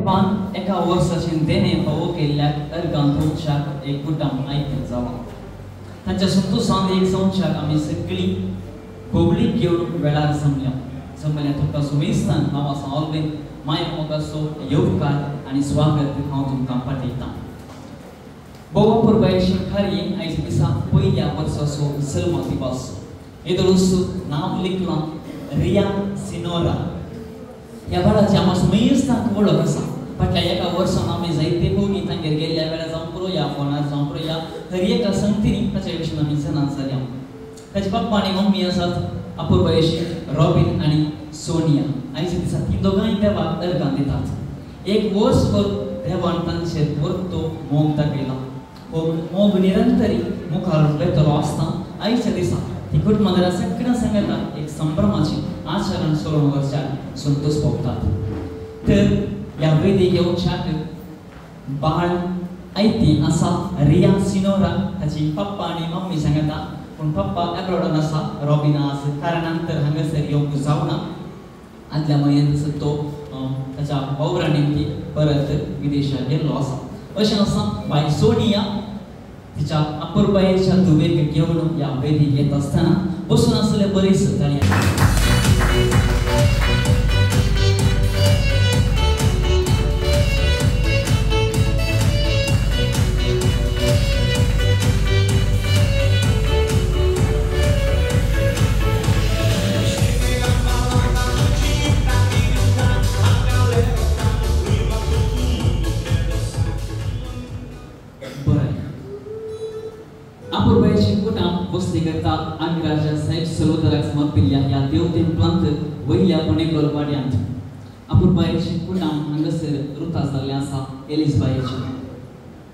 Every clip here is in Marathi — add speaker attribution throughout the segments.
Speaker 1: पप्पान एका वर्साचें देणे फावो केल्ल्याक अर्गांत संवशाक एक कुटाम आयकून जावा तांच्या संतोशांत एक संवशाक आमी सगळीं कोबळीक घेवन वेळार जमल्या तुमकां सुमेस्तान हांव आसा ऑलवेज माय मोगाचो येवकार आनी स्वागत हांव तुमकां पाठयतां बोवा पुरबायची खारी आयज दिसा पयल्या वर्साचो सल्मा दिवस येदोळूस नांव लिखलां रिया सिनोरा ह्या बाळाची आमकां सुमेस्तांक वळख आसा फाटल्या एका वर्सान आमी जायते भोवनी तांगेर गेल्ल्या वेळार जावं पळोवया फोनार जावं पळोवया हर एका संगतीनी ताचे विशीं आमी जाणात जाल्या ताचे पप्पा आनी मम्मी आसात अपूर्बायेची रॉबिन आनी सोनिया आयच्या दिसा ती दोगांय देवाक अर्गां दितात एक वर्सभर देवान तांचेर परतो मोग दाखयला हो मोग निरंतरी मुखार वेतलो आसता आयच्या दिसा ती कुटुंबांतल्या सगळ्या संगताक एक संभ्रमाची आचरण सोडून वचच्याक संतोष भोगतात तर ह्या वेदीक येवच्याक बाळ आयती आसा रिया सिनोरा ताची पप्पा आनी मम्मी सांगता पूण पप्पा एब्रॉडान आसा रॉबिन आज कारणांतर हांगासर येवंक जावना आदल्या म्हयन्यांत तो ताच्या वावरांनी परत विदेशाक गेल्लो आसा अशें आसा बाय सोनिया तिच्या अपूर्बायेच्या धुवेक घेवन ह्या वेदीक येत आसतना बसून आसले बरेच ताणें अपूर्बायेची कुटाम वस्ती करता आग्राच्या साहेब सलोदराक समर्पिल्ल्या ह्या देव टेंपलांत वयल्या पणेकर वाड्यांत अपूर्बायेची कुटाम हांगासर रुता जाल्लें आसा एलिझबायेची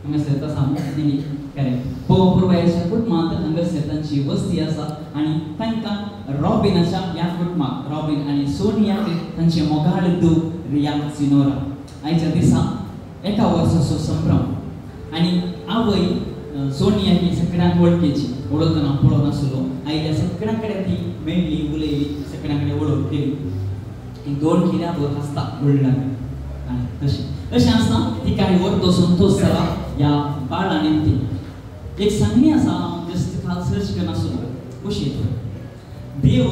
Speaker 1: हांगासर तसा मुक्ती करेक्ट हो अपूर्बायेच्या कुटुंबांत हांगासर तांची वस्ती आसा आनी तांकां रॉबिनाच्या ह्या कुटुंबाक रॉबिन आनी सोनियाक तांचे मोगाळ धूव रिया सिनोरा आयच्या दिसा एका वर्साचो संभ्रम आनी आवय सोनिया ही सगळ्यांक वळखीची वळखतना पळोवन आसलो आयल्या सगळ्यां कडेन ती मेळ्ळी उलयली सगळ्यां कडेन वळख केली दोन किऱ्या भर आसता वडलांक अशें आसता ती कांय व्हरतो संतोश जाला ह्या बाळा निमती एक सांगणी आसा हांव जस्ट काल सर्च करना आसलो कशी देव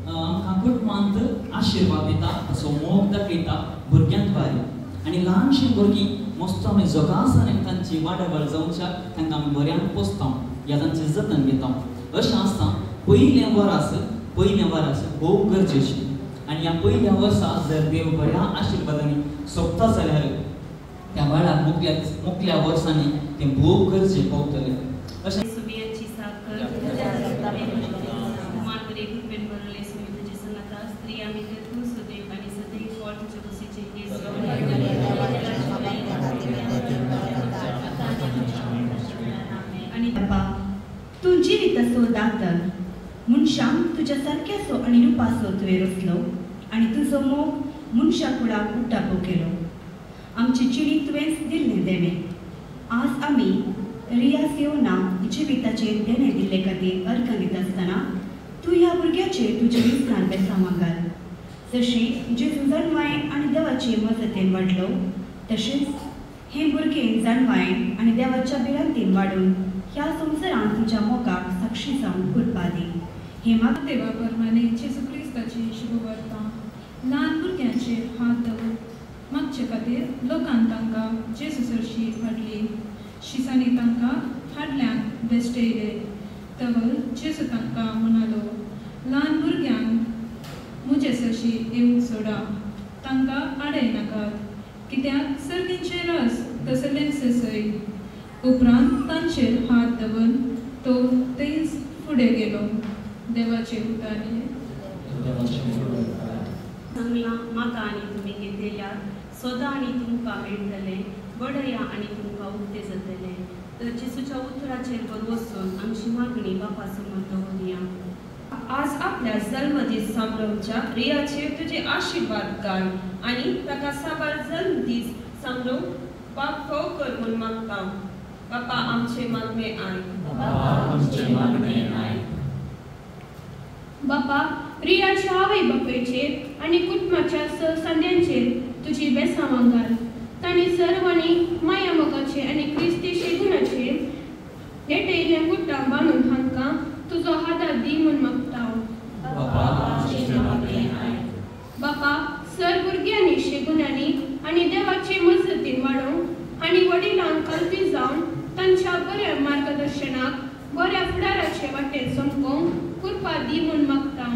Speaker 1: आमकां कुटुंबांत आशिर्वाद दिता असो मोग दाखयता भुरग्यांक बारी आनी ल्हानशीं भुरगीं मस्त आमी जोगासाने तांची वाडवळ जावच्याक तांकां आमी बऱ्यान पोसता ह्या तांचें जतन घेता अशें आसता पयलें वरास भोव गरजेचें आनी ह्या पयल्या वर्सा जर देव बऱ्या आशिर्वादांनी सोंपता जाल्यार त्या बाळाक मुखल्या वर्सांनी तें भोव गरजेचें पावतलें अशें
Speaker 2: तू जिवीत असो दातल मनशांक तुज्या सारक्याचो आनी रुपाचो तुवें रचलो आनी तुजो मोग मनशा कुळाक उट्टापो केलो आमची चिडी तुवेंच दिल्लें देणें आज आमी रिया सिओनाक जिविताचेर देणें दिल्ले खातीर अर्घ दित आसतना तूं ह्या भुरग्याचेर तुज्या विस्तार बेसा मागाल जशी जेजू जणवायें आनी देवाचे मजतीन वाडलो तशेंच हें भुरगें जणवायें आनी देवाच्या बिरांतीन वाडून ह्या संवसारांत तुज्या मोगाक साक्षी जावन करपा दी हे म्हाका
Speaker 3: देवा परमाने जेजू क्रिस्ताची शुभ वार्ता ल्हान भुरग्यांचेर हात दवर मागचे खातीर लोकांन तांकां जेजू सरशी हाडली शिसांनी तांकां हाडल्यांक बेश्टयले तवर जेजू तांकां म्हणालो ल्हान भुरग्यांक म्हजे सरशी येवंक सोडा तांकां आडयनाकात कित्याक सर्गींचे रस तसलेंच ससय उपरांत तांचेर हात दवन तो थंयच फुडें गेलो देवाचे उतारले
Speaker 4: सांगलां म्हाका आनी तुमी घेतिल्ल्यार सदां आनी तुमकां मेळटलें बडया आनी तुमकां उक्ते जातलें तर जेजूच्या उतराचेर वर वचून आमची मागणी बापा समोर दवरुया आज आपल्या जल्मदीस संभ्रमच्या रियाचेर तुजे आशिर्वाद घाल आनी ताका साबार जल्मदीस संभ्रम बाप फोव कर म्हूण मागता बापा आमचे मागणे आय
Speaker 5: बापा रियाच्या आवय बापायचेर आनी कुटुंबाच्या संद्यांचेर तुजी बेसांव घाल तांणी सर्वांनी माया मोगाचे आनी क्रिस्तीचे गुणाचे नेटयिल्ल्या गुट्टां बांदून हांकां तुजो हात दी म्हूण मागता। बापा सर भुरग्यांनी शेगुणांनी आनी देवाचे मजतीन वाडोवंक आनी वडिलांक कल्पी जावन तांच्या बऱ्या मार्गदर्शनाक बऱ्या फुडाराचे वाटेन समकोवंक कृपा दी म्हूण मागता।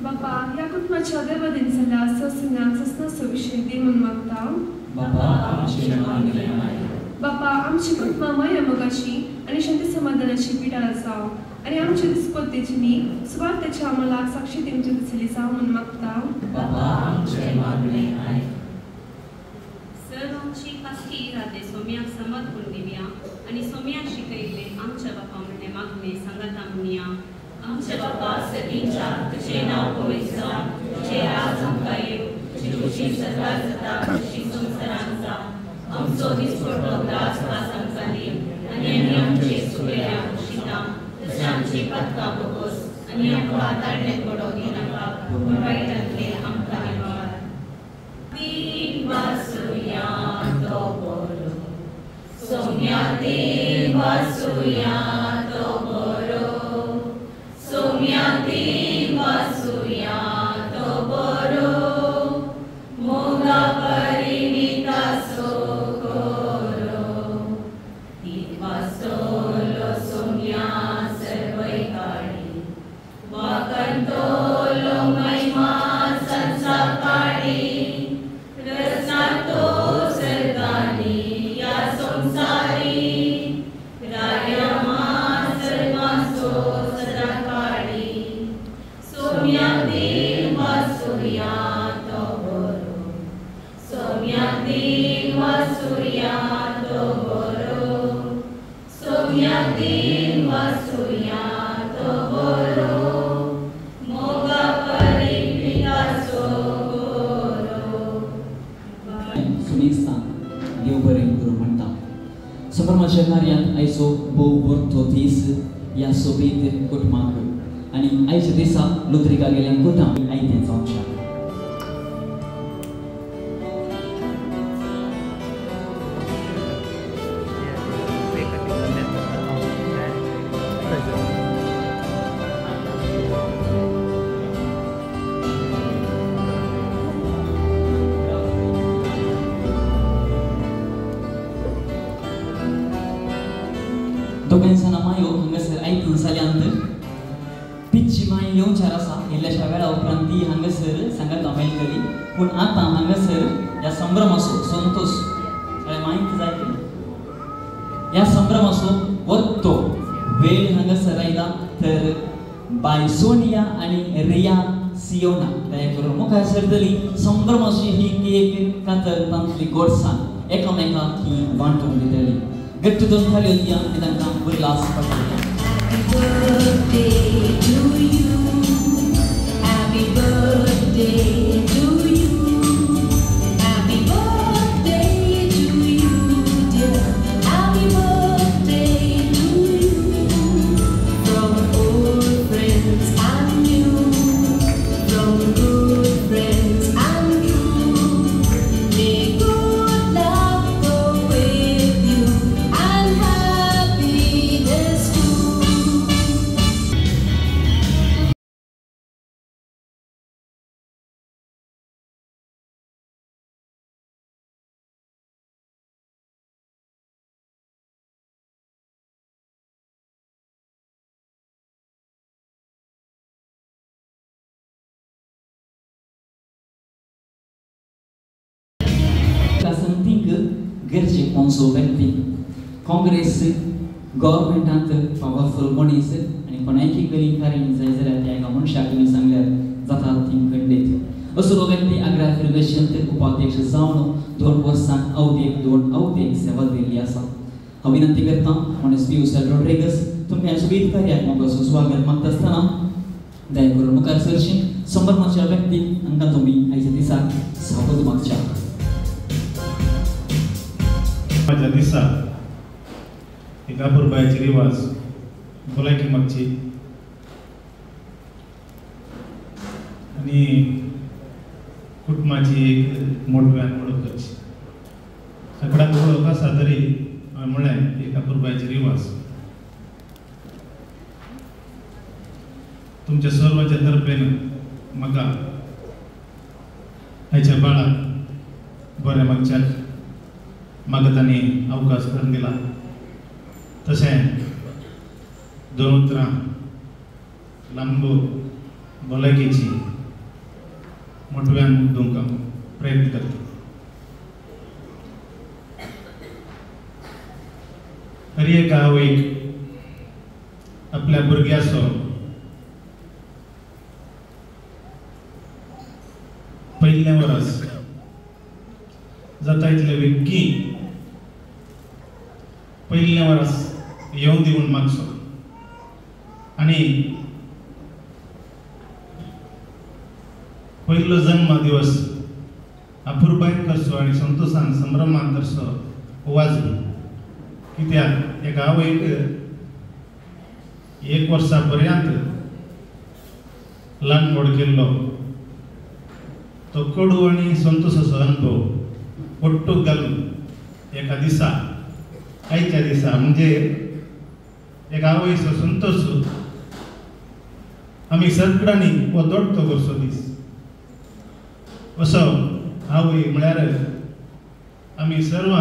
Speaker 3: बापा ह्या कुटुंबाच्या देवादीन सल्ला ससुनाक ससनाचो विशय दी म्हूण मागता। बापा आमची कुटुंबा माया मोगाची आनी शांती समाधानाची पिटाळ जावं आनी आमच्या दिसपत्तेची न्ही सुवातेच्या अमलाक साक्षी तेंची दिसली जावं म्हूण मागता।
Speaker 4: सर आमची खासगी इरादे सोम्याक समर्पण दिवया आनी सोम्याक शिकयले आमच्या बापा म्हणणे मागणे सांगाता म्हणया। आमचे बापा सगळींच्या तुझे नाव पवित्र जावं, तुझे राज आमकां येवं, तुजी खुशी सदांच जाता तशी संवसारांत जावं। आमचो दिसपट्टो त्रास आमकां दी आनी आमचे सुकलेल्या खुशीता तशें आमची पदकां भोगोस आनी आमकां आतारणे पडो दिनाका पूण वायटांतले आमकां निवार। देव वासुया तो बरो, सोम्या देव वासुया तो बरो, सोम्या देव वासुया तो बरो, मोगा परिणिता सोकोरो, वासोलो सोम्या सर्वैकाळी, वाकंतोलो महिमा संसाकाळी, रत्नातो सर्गानी या संसारी, रायमा सर्वांचो सदाकाळी, सोम्या देव वासुया तो बरो, सोम्या देव वासुया तो बरो, सोम्या देव वासुया तो बरो, मोगा परिणिता सोकोरो।
Speaker 1: सुनिस्तान देव बरें करूं म्हणटा। समर्माच्या कार्यांत आयचो भोव बरो दीस ह्या सोबीत कुटुंबाक आनी आयच्या दिसा लुत्रिका गेल्या कुटां आयतें जावंक शकता। दोगांयसाना मायो हांगासर आयकून जाल्यांत पिच्ची माय येवचार आसा इल्ल्याशा वेळा उपरांत ती हांगासर सांगात मेळटली पूण आतां हांगासर ह्या संभ्रमाचो संतोश माहिती जाय ह्या संभ्रमाचो वत्तो वेळ हांगासर आयला तर बाय सोनिया आनी रिया सियोना दया करून मुखार सरतली संभ्रमाची ही केक कातर तांतली गोडसाण एकामेकांक ही वांटून दितली। गट्ट दोन थाली होती आणि तांकां उल्हास पडटलो।
Speaker 6: Happy birthday to you, happy birthday to you, dear, happy birthday to you, from old friends and new, from good friends and true, may good luck go with you and happiness too.
Speaker 1: गरजे पॉन्सो व्यक्ती काँग्रेस गव्हर्मेंटांत पावरफुल मनीस आनी कोणायची गली कारीण जाय जाल्यार त्या एका मनशाक तुमी सांगल्यार जाता ती खंडीत असो व्यक्ती आग्रा फिर्गेशंत उपाध्यक्ष जावन 2 वर्सांक अवधेक सेवा दिल्ली आसा। हांव विनंती करतां मनीस पियुष रोड्रिगस तुमकां ह्या सुबीत कार्याक मोगाचो स्वागत मागता आसतना दया करून मुखार सरची संभ्रमाच्या व्यक्तीक हांकां तुमी आयच्या दिसाक स्वागत मागच्या।
Speaker 7: माझ्या दिसा एका पुरबायची रिवाज भलायकी मागची आणि कुटुंबाची एक मोठ्यान वळख करची. सगळ्यात वळख आसा तरी म्हळ्यार एका पुरबायचे रिवाज. तुमच्या सर्वांच्या तर्फेन म्हाका आयच्या बाळाक बरें मागच्याक म्हाका तांणी अवकाश करून दिला. तशें दोन उतरां लांब भलायकेची मोठव्यान मुद्दोवंक प्रयत्न करता. हर एक आवयक आपल्या भुरग्याचो पयल्या वरस जाता इतले विक्की पयल्या वरस येवन दिवन मागचो आनी पयलो जन्म दिवस अपुरबायेन करचो आनी संतोषान संभ्रमान करचो वाजवी. कित्याक एका आवयक 1 वर्सा पर्यंत ल्हान व्हड केल्लो तो कडू आनी संतोशाचो अनुभव ओट्टूक घालून एका दिसा आयच्या दिसा म्हणजे एका आवयचो संतोश आमी सगळ्यांनी हो दोडतो करचो दीस. असो आवय म्हळ्यार आमी सर्व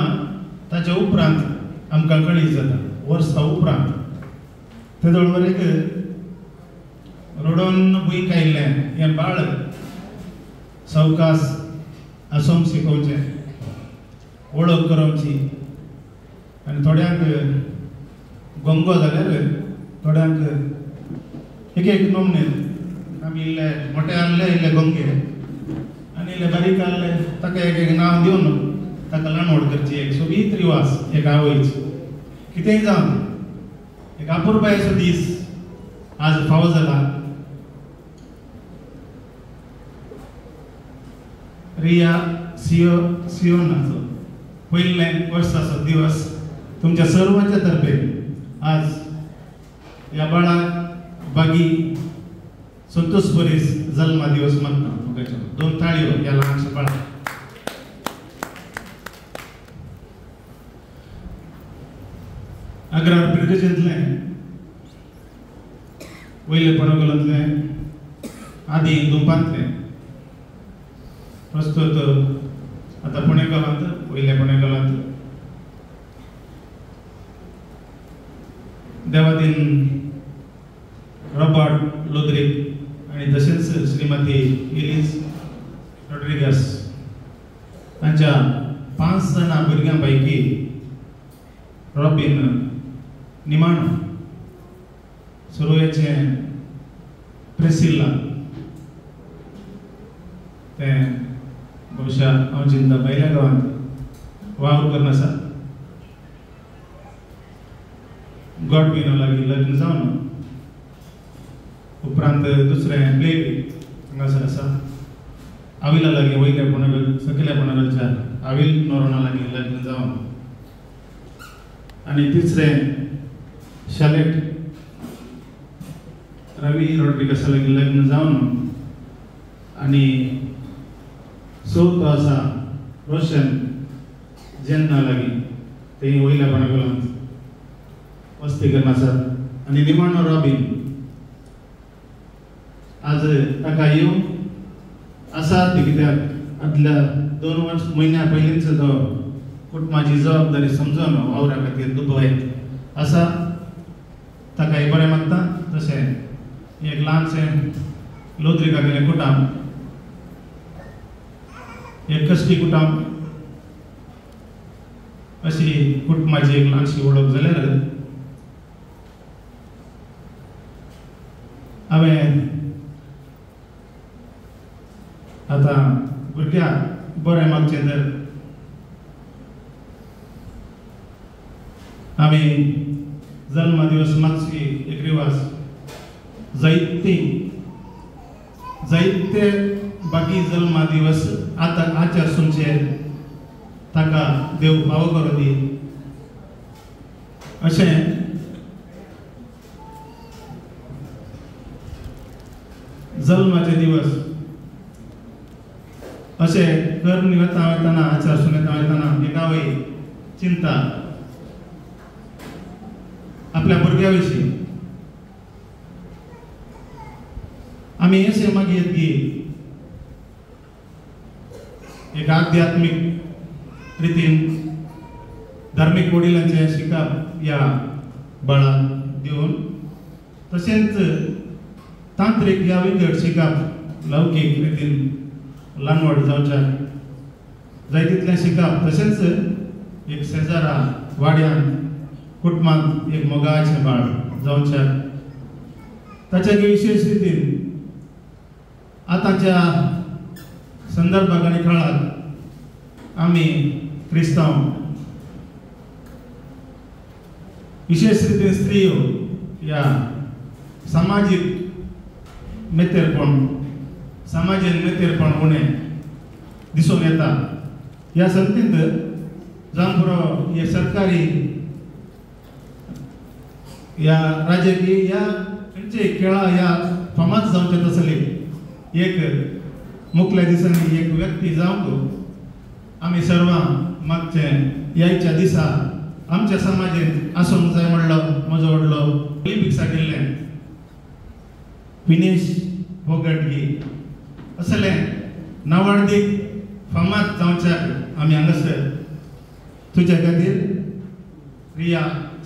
Speaker 7: ताच्या उपरांत आमकां कळीत जाता. वर्सां उपरांत तेदोळ वरेक रडोन भुंयक आयिल्लें हें बाळ सावकास आसोंक शिकोवचें, वळख करवची आनी थोड्यांक गोंगो जाल्यार थोड्यांक एक एक नोमनेन आमी इल्ले मोठे आहले इल्ले गोंगे आनी इल्ले बारीक आहले ताका एक एक नांव दिवन ताका ल्हान व्हड करची. एक सोबीत रिवाज एक आवयची. कितेंय जावन एक अपुरबायेचो दीस आज फावो जाला. रिया सियोनाचो पयलें वर्साचो दिवस तुमच्या सर्वांच्या तर्फे आज ह्या बाळाक बागी संतोष बरीस जल्मा दिवस मागता. दोन ताळयो ह्या ल्हानशा बाळाक. अग्रार पिळगेंतलें वयले पणगोलांतलें आदी दुंपांतलें प्रस्तुत आता पुणेकारांत वयल्या पुणेकारांत देवादीन रॉबर्ट लोद्रिक आणि तसेच श्रीमती एलिस रॉड्रिगस हांच्या 5 जाणां भुरग्यां पैकी रॉबिन निमाणो, सुरवेचे प्रिसिल्ला ते बहुशा हांव चिंता भायल्या गांवांत वावर करन आसा. गॉडविनो लागीं लग्न जावन उपरांत दुसरें बेबी हांगासर आसा. आविला लागीं वयल्या पुणेगल सकयल्या पुणेगलच्या आविल नोरोना लागीं लग्न जावन आनी तिसरें शालेट रवी रॉड्रिगसा लागीं लग्न जावन आनी चवथो आसा रोशन जेन्ना लागीं ते वयल्या पुणेगलांत वस्ती करन आसात. आनी निमाणो रॉबिन आज ताका येवं आसात कित्याक आदल्या 2 म्हयन्या पयलींचो तो कुटुंबाची जबाबदारी समजून वावरा खातीर दुबयत आसा. ताकाय बरें मागता. तशें एक ल्हानशें लोद्रिका गेलें कुटाम, एक कश्टी कुटाम अशी कुटुंबाची एक ल्हानशी वळख जाल्यार हांवें आतां भुरग्याक बरें मागचें तर आमी जल्मा दिवस मागची एक रिवाज जायते बाकी जल्मा दिवस आतां आचार सुनचे ताका देव फावो करूं दी अशें जल्माचे दिवस असे करून वयतना आचारसून वयतना एकावय चिंता आपल्या भुरग्या विशीं आमी अशें मागीर की एक आध्यात्मिक रितीन धार्मिक वडिलांचे शिकप या बाळाक दिवन तशेंच तांत्रीक या विगड शिकप लौकीक रितीन ल्हान व्हड जावच्याक जाय तितलें शिकप तशेंच एक शेजारा वाड्यान कुटुंबांत एक मोगाचें बाळ जावच्याक ताच्या विशेष रितीन आतांच्या संदर्भाक आनी काळात आमी क्रिस्तांव विशेष रितीन स्त्रियो या सामाजीक मेतेरपण समाजीन मेतेरपण उणें दिसून येता ह्या संतींत जावन पुरो हे सरकारी ह्या राजकीय ह्या खंयचे खेळा ह्या फामाद जावचे तसले एक मुखल्या दिसांनी एक व्यक्ती जावंक आमी सर्वां मागचे ह्याच्या दिसा आमच्या समाजीन आसूंक जाय म्हणलो म्हजो व्हडलो ऑलिंपिक्सा गेल्लें विनेश फोगटगी असले नावाडीक फामाद जावच्याक आमी हांगासर तुज्या खातीर रिया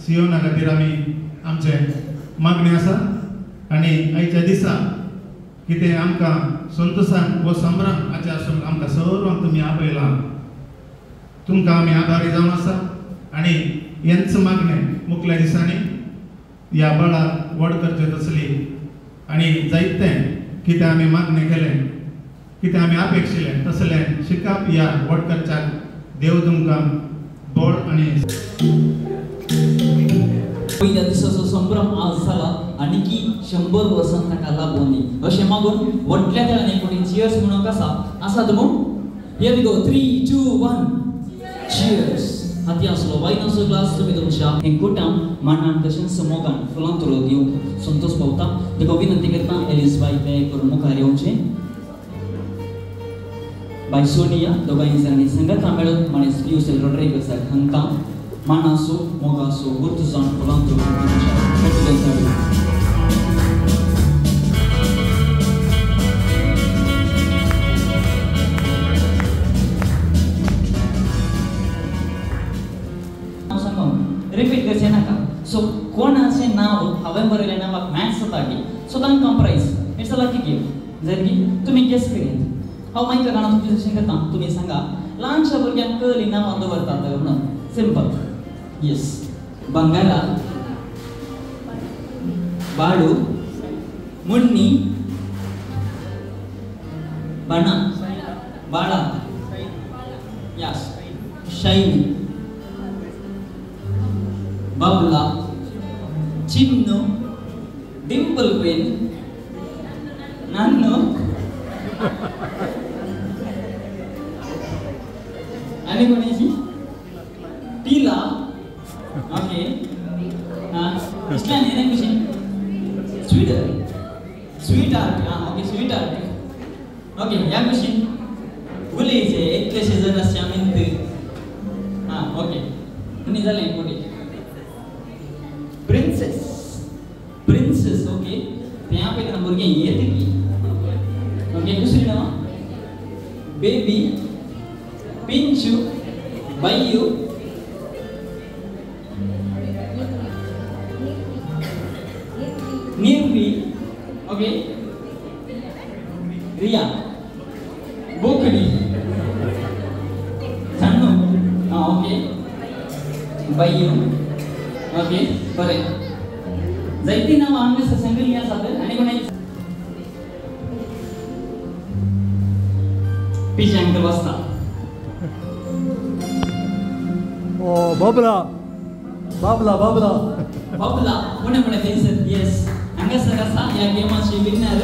Speaker 7: सियोना खातीर आमी आमचे मागणी आसा आनी आयच्या दिसा कितें आमकां संतोशान वो संभ्रम हाचे आसून आमकां सर्वांक तुमी आपयलां तुमकां आमी आभारी जावन आसा आनी हेंच मागणें मुखल्या दिसांनी ह्या बाळाक व्हड करचें तसली आनी जायतें कितें आमी मागणें केलें कितें आमी अपेक्षिल्लें तसलें शिकप ह्या व्हड करच्याक देव तुमकां बळ आनी
Speaker 1: पहिल्या दिसाचो संभ्रम आज जाला आनी की 100 वर्सां ताका लागोनी अशें मागून व्हडल्या तरांनी कोणी चियर्स म्हणूंक आसा तुमूं हियर वी गो 3 2 1 चियर्स हाती आसलो वायनाचो ग्लास तुमी तुमच्या हे कोटान मांडान तशेंच मोगान फुलां तुरो दिवंक संतोश पावता देखो विनंती करता एलिस बाई ते करून मुखार येवचें बाय सोनिया दोगांय जाणांनी संगता मेळून मनीस पियुसेल रॉड्रिगेसाक हांकां मानासो मोगासो गुर्तु जावन फुलां तुरून तुमच्या रिपीट करचे नाका सो कोणाचें नांव हांवें बरयलें ना म्हाका मॅथ्स जाता की सो तांकां prize it's a lucky game जर की तुमी गेस करीत हांव मागीर गाणा तुमचें तशें करता तुमी सांगा ल्हानशा भुरग्यांक कळली नांवां दवरतात म्हणून सिंपल येस बंगारा बाळू मुन्नी बाणा बाळा यस शाइनी बाबला चिन्नू डिंपल क्वीन नान्नू आणि कोणाची टीला ओके इसल्यान हे कशी sweet art okay sweet art okay या कशी गुलेचे एकलेशे जण असे आम्ही ओके तुम्ही झाले कोणी प्रिंसेस ओके यहाँ पे नंबर के ये थे की ओके दूसरी नाम बेबी पिंचू बायू निर्वी ओके रिया बोकडी सन्नू ओके बायू ओके बरें जायती नांव हांगा ससंगली आसात आनी कोणाची पिशांक बसता
Speaker 8: ओ बाबला बाबला बाबला
Speaker 1: बाबला कोणे कोणे थंयसर येस हांगासर आसा ह्या गेमाची विनर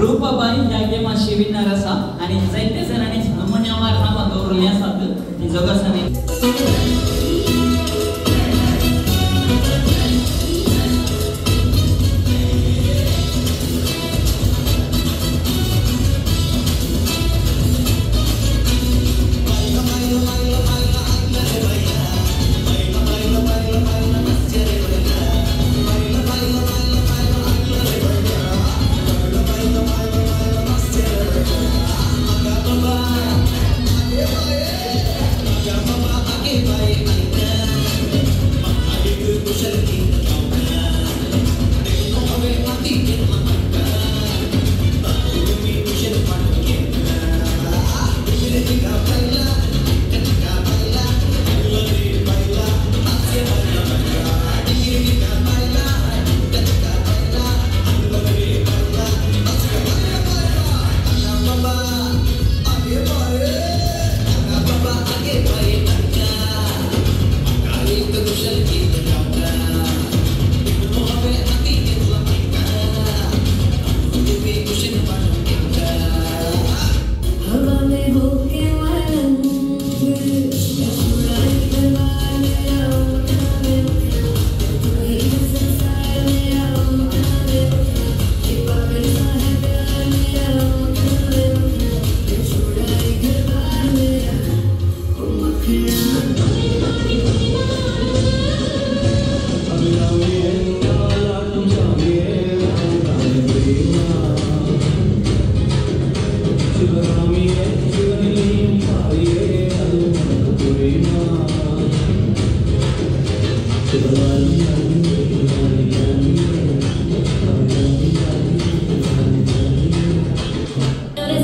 Speaker 1: रूपाबाई ह्या गेमाची विनर आसा आनी जायते जाणांनी नमुन्यावार नांवां दवरलेली आसात ती जगासानी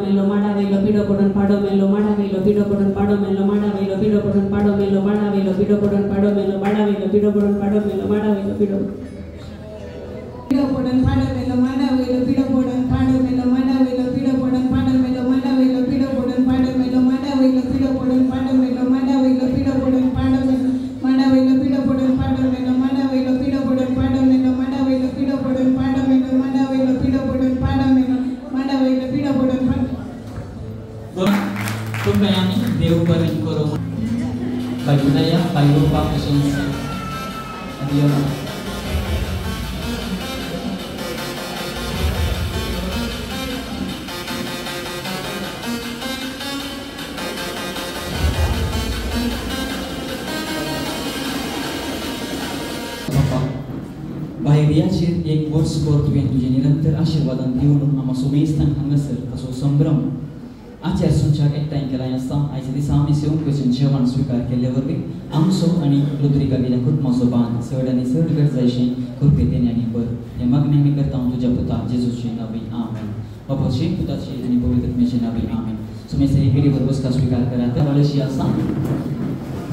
Speaker 9: मेलो माडा वेलो पिडो पडून पाडो मेलो माडा वेलो पिडो पडून पाडो मेलो माडा वेलो पिडो पडून पाडो मेलो माडा वेलो पिडो पडून पाडो मेलो माडा वेलो पिडो पडून पाडो मेलो माडा वेलो पिडो पडून पाडो मेलो माडा वेलो पिडो पडून पाडो मेलो माडा वेलो पिडो पडून पाडो मेलो माडा वेलो पिडो पडून पाडो मेलो माडा वेलो पिडो पडून पाडो मेलो माडा वेलो पिडो पडून पाडो मेलो माडा वेलो पिडो पडून पाडो मेलो माडा वेलो पिडो पडून पाडो मेलो माडा वेलो पिडो पडून पाडो मेलो माडा वेलो पिडो पडून पाडो मेलो माडा वेलो पिडो पडून पाडो
Speaker 1: तुमकां आमी देव बरें करूं by budaya by rupa presença adiós. बाहेरयाचेर एक वर्स भर तुवें तुजें निरंतर आशिर्वादान दिवन आमचो मेस्तान हांगासर ताचो संभ्रम आचार संचाक एकठांय केलाय आसता आयच्या दिसा आमी सेवकाचें जेवण स्विकार केल्ले वरवीं आमचो आनी लुद्रिका गेल्या कुटुंबाचो बांद चड आनी चड गरजायशें कृपेतेन आनी बर हें मागणें आमी करता तुज्या पुता जेजूचे नांवी आमेन. बापाचे पुताचे आनी पवित्र आत्म्याचे नांवी आमेन. समेस्त एकेरी बसका स्विकार करात वळशी आसा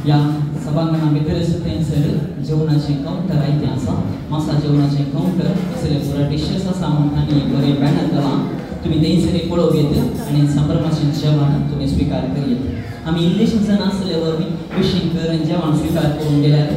Speaker 1: या सभांगणा भितर थंयसर जेवणाचें कावंटर आयतें आसा मासा जेवणाचें कावंटर सगळे पुरा डिशेस आसा आनी बरें बॅनर घालां तुम्ही थंयसर पळोव येत आनी संभ्रमाचें जेवण तुम्ही स्विकार करियेत. आमी इल्लेशीं जाण आसले वरवीं विशींकर जेवण स्विकार करून गेल्यार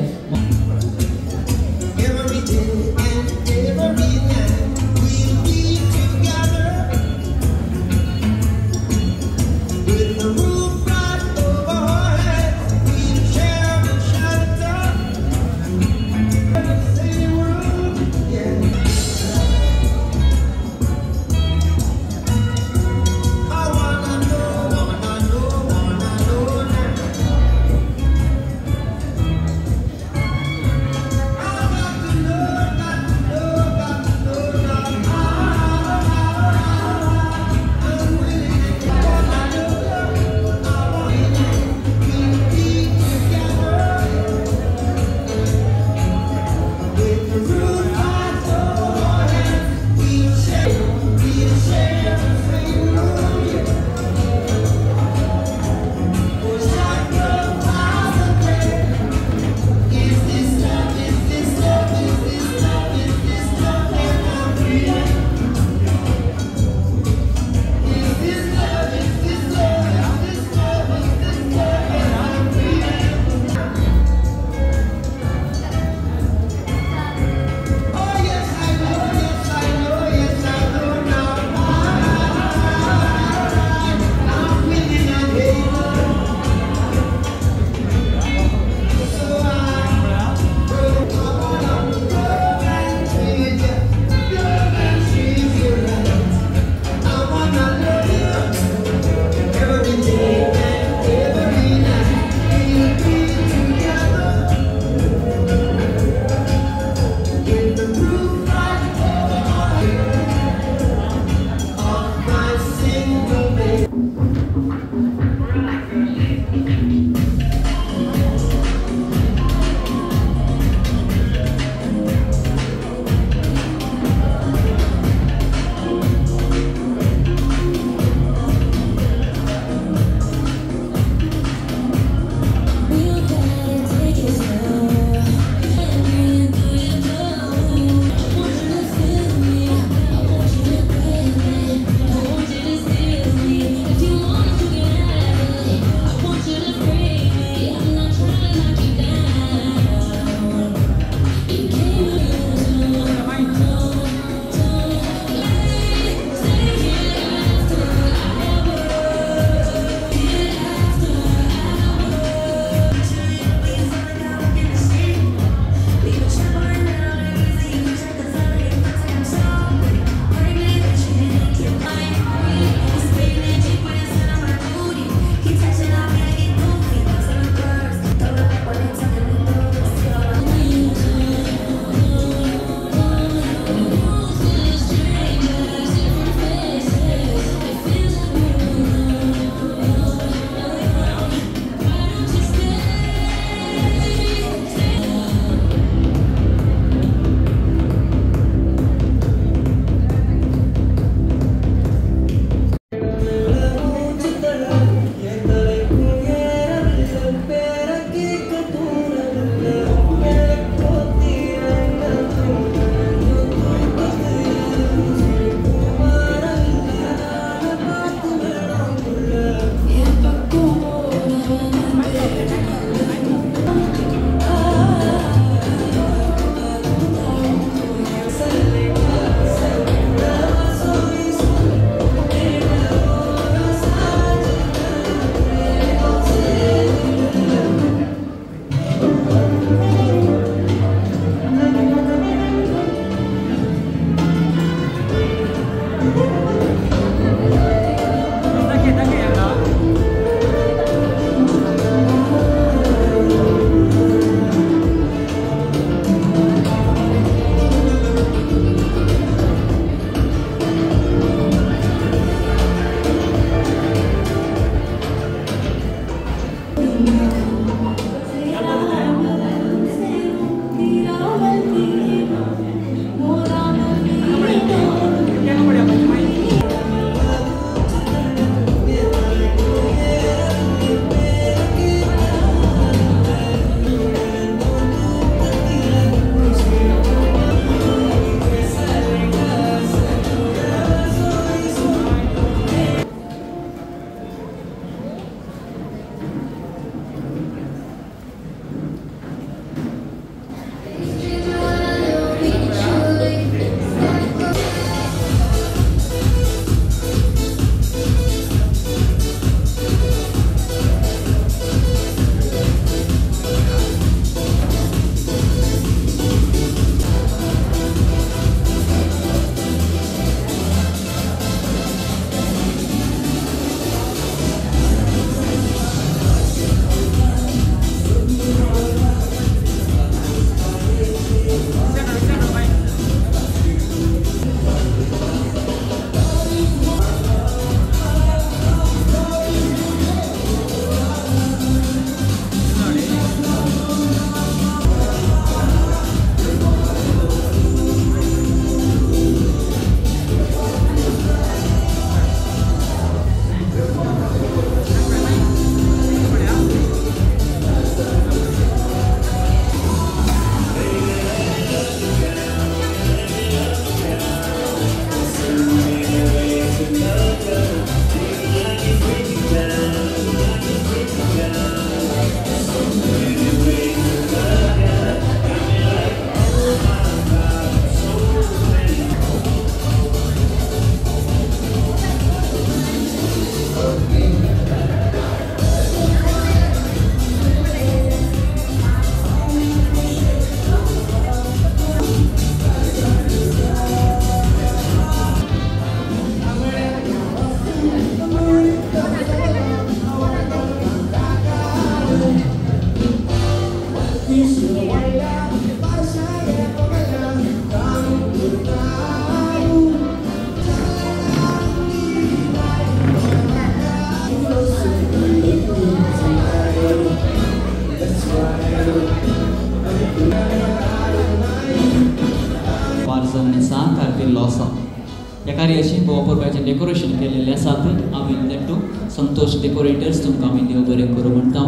Speaker 1: डेकोरेशन केलेले आसात. हांव नेट्टू संतोष डेकोरेटर्स तुमकां आमी देव बरें करूं म्हणटा.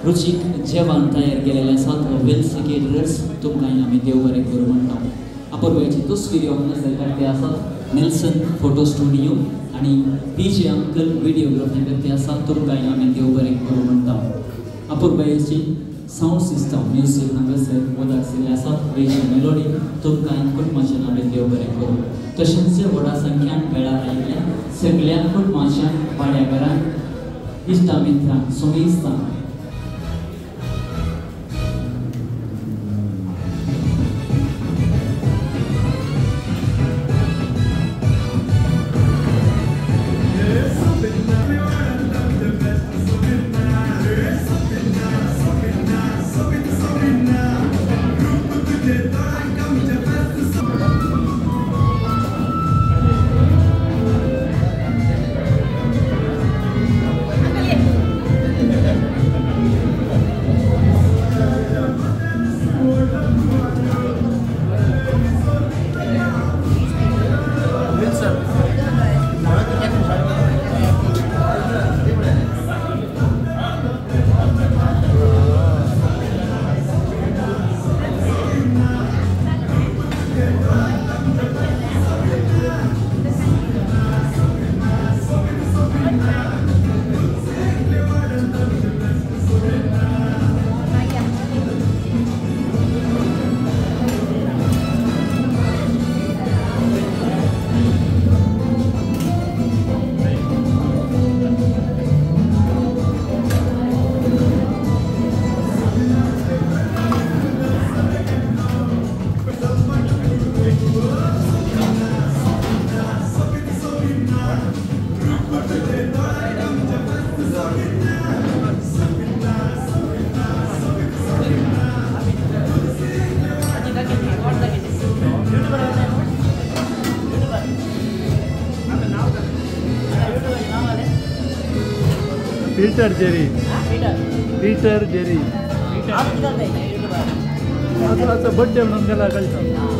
Speaker 1: रुचीक जेवण तयार केलेलें आसात वेल्स केटरर्स तुमकां आमी देव बरें करूं म्हणटा. अपूर्वेची तस्वीर नजर करते आसात नेल्सन फोटो स्टुडियो आणि पीजे अंकल व्हिडिओग्राफी करते आसात तुमकां आमी देव बरें करूं म्हणटा. अपूर्वेची साऊंड सिस्टम म्युझिक हांगासर वदारसिल्ले आसात. वेज मेलोडी तुमकां कुटुंबाच्या नांवे देव बरें करूं. तशेंच व्हडा संख्यान वेळार आयिल्ल्या सगळ्या कुटुंबाच्या वाड्याकारांक इश्टा मित्रांक सोमेस्तांक
Speaker 8: पीटर जेरी पीटर जेरी आता बर्थडे म्हणून गेला कळटा.